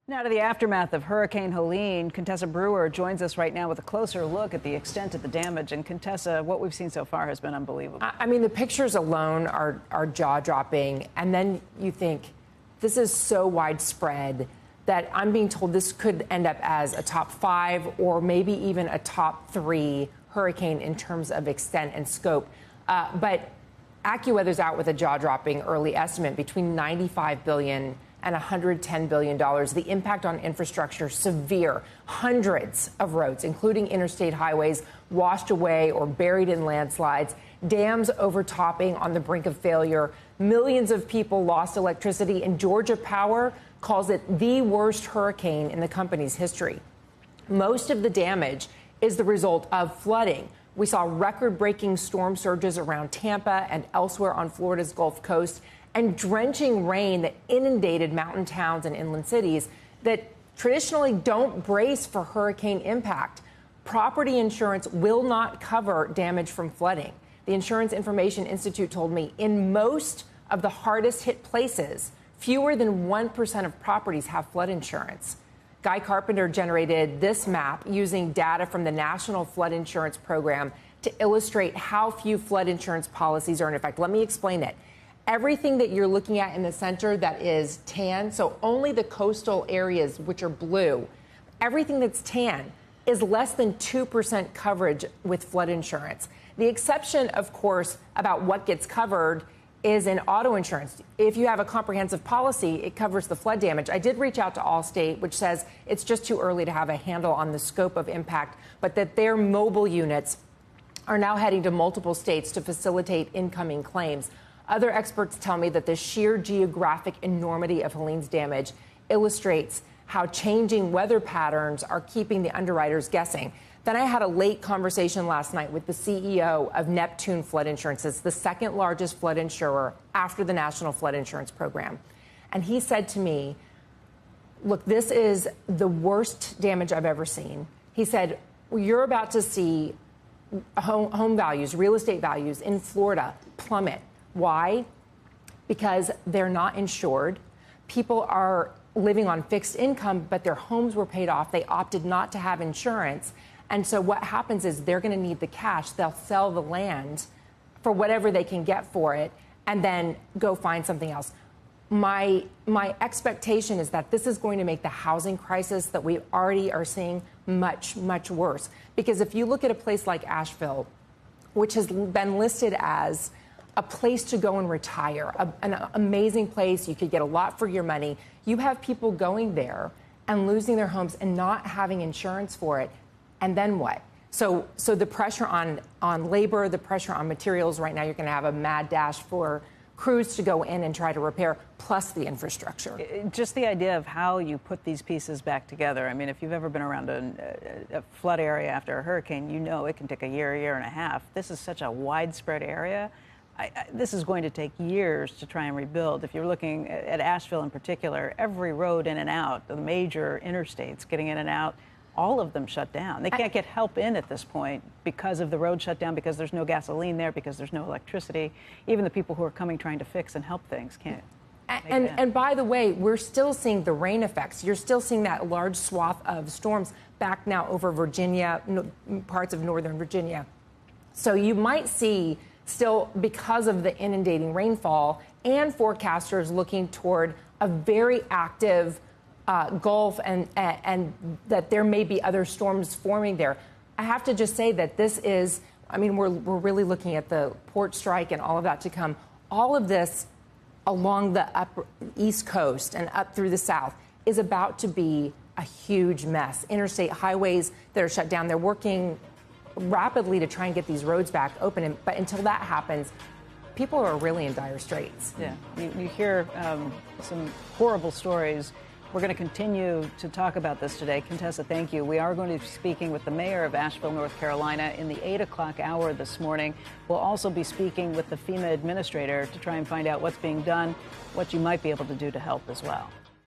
Now to the aftermath of Hurricane Helene. Contessa Brewer joins us right now with a closer look at the extent of the damage. And Contessa, what we've seen so far has been unbelievable. I mean, the pictures alone are jaw-dropping. And then you think, this is so widespread that I'm being told this could end up as a top 5 or maybe even a top 3 hurricane in terms of extent and scope. But AccuWeather's out with a jaw-dropping early estimate between $95 billion and $110 billion. The impact on infrastructure, severe. Hundreds of roads, including interstate highways, washed away or buried in landslides. Dams overtopping on the brink of failure. Millions of people lost electricity. And Georgia Power calls it the worst hurricane in the company's history. Most of the damage is the result of flooding. We saw record-breaking storm surges around Tampa and elsewhere on Florida's Gulf Coast, and drenching rain that inundated mountain towns and inland cities that traditionally don't brace for hurricane impact. Property insurance will not cover damage from flooding. The Insurance Information Institute told me in most of the hardest hit places, fewer than 1% of properties have flood insurance. Guy Carpenter generated this map using data from the National Flood Insurance Program to illustrate how few flood insurance policies are in effect. Let me explain it. Everything that you're looking at in the center that is tan, so only the coastal areas which are blue, everything that's tan is less than 2% coverage with flood insurance. The exception, of course, about what gets covered is in auto insurance. If you have a comprehensive policy, it covers the flood damage. I did reach out to Allstate, which says it's just too early to have a handle on the scope of impact, but that their mobile units are now heading to multiple states to facilitate incoming claims. Other experts tell me that the sheer geographic enormity of Helene's damage illustrates how changing weather patterns are keeping the underwriters guessing. Then I had a late conversation last night with the CEO of Neptune Flood Insurance. It's the second largest flood insurer after the National Flood Insurance Program. And he said to me, look, this is the worst damage I've ever seen. He said, well, you're about to see home values, real estate values in Florida plummet. Why? Because they're not insured. People are living on fixed income, but their homes were paid off. They opted not to have insurance. And so what happens is they're going to need the cash. They'll sell the land for whatever they can get for it and then go find something else. My expectation is that this is going to make the housing crisis that we already are seeing much, much worse. Because if you look at a place like Asheville, which has been listed as a place to go and retire, an amazing place. You could get a lot for your money. You have people going there and losing their homes and not having insurance for it. And then what? So the pressure on labor, the pressure on materials right now, you're going to have a mad dash for crews to go in and try to repair, plus the infrastructure. Just the idea of how you put these pieces back together. I mean, if you've ever been around a flood area after a hurricane, you know it can take a year and a half. This is such a widespread area. This is going to take years to try and rebuild. If you're looking at Asheville in particular, every road in and out, the major interstates getting in and out, all of them shut down. They can't get help in at this point because of the road shut down, because there's no gasoline there, because there's no electricity. Even the people who are coming trying to fix and help things can't. And by the way, we're still seeing the rain effects. You're still seeing that large swath of storms back now over Virginia, parts of northern Virginia. So you might see still, because of the inundating rainfall, and forecasters looking toward a very active Gulf and that there may be other storms forming there. I have to just say that this is, I mean, we're really looking at the port strike and all of that to come. All of this along the upper East Coast and up through the South is about to be a huge mess. Interstate highways that are shut down, they're working rapidly to try and get these roads back open. But until that happens, people are really in dire straits. Yeah, you hear some horrible stories. We're going to continue to talk about this today. Contessa, thank you. We are going to be speaking with the mayor of Asheville, North Carolina in the 8 o'clock hour this morning. We'll also be speaking with the FEMA administrator to try and find out what's being done, what you might be able to do to help as well.